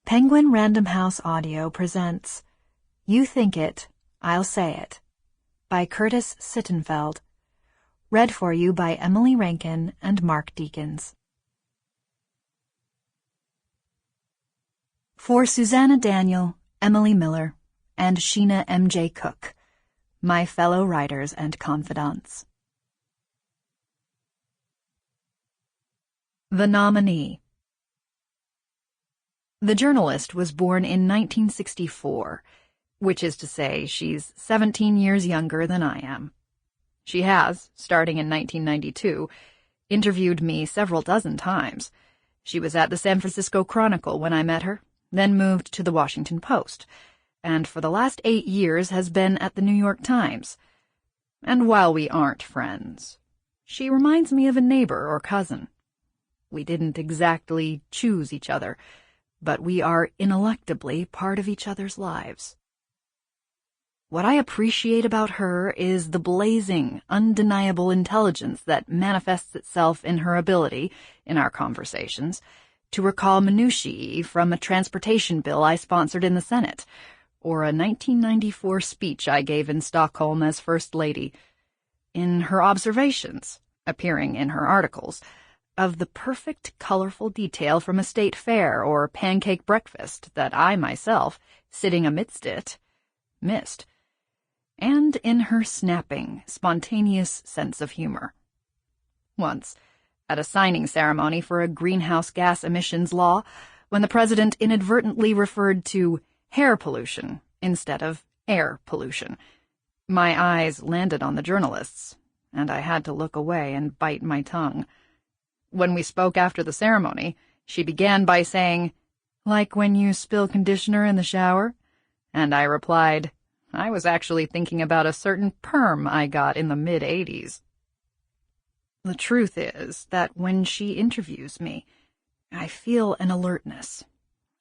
Penguin Random House Audio presents You Think It, I'll Say It by Curtis Sittenfeld. Read for you by Emily Rankin and Mark Deakins. For Susanna Daniel, Emily Miller, and Sheena M.J. Cook, my fellow writers and confidants. The Nominee. The journalist was born in 1964, which is to say she's 17 years younger than I am. She has, starting in 1992, interviewed me several dozen times. She was at the San Francisco Chronicle when I met her, then moved to the Washington Post, and for the last 8 years has been at the New York Times. And while we aren't friends, she reminds me of a neighbor or cousin. We didn't exactly choose each other, but we are ineluctably part of each other's lives. What I appreciate about her is the blazing, undeniable intelligence that manifests itself in her ability, in our conversations, to recall minutiae from a transportation bill I sponsored in the Senate, or a 1994 speech I gave in Stockholm as First Lady, in her observations, appearing in her articles, of the perfect, colorful detail from a state fair or pancake breakfast that I myself, sitting amidst it, missed, and in her snapping, spontaneous sense of humor. Once, at a signing ceremony for a greenhouse gas emissions law, when the president inadvertently referred to hair pollution instead of air pollution, my eyes landed on the journalists, and I had to look away and bite my tongue. When we spoke after the ceremony, she began by saying, "Like when you spill conditioner in the shower?" And I replied, I was actually thinking about a certain perm I got in the mid-'80s. The truth is that when she interviews me, I feel an alertness,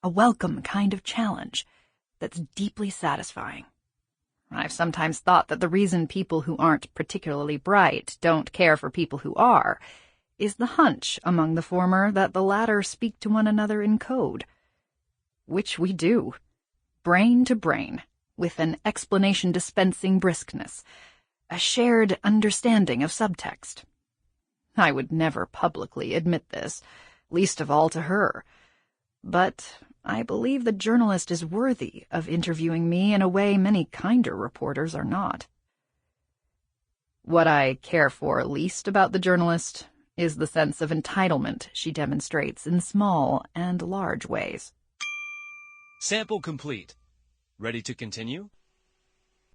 a welcome kind of challenge that's deeply satisfying. I've sometimes thought that the reason people who aren't particularly bright don't care for people who are is the hunch among the former that the latter speak to one another in code. Which we do, brain to brain, with an explanation-dispensing briskness, a shared understanding of subtext. I would never publicly admit this, least of all to her, but I believe the journalist is worthy of interviewing me in a way many kinder reporters are not. What I care for least about the journalist is the sense of entitlement she demonstrates in small and large ways. Sample complete. Ready to continue?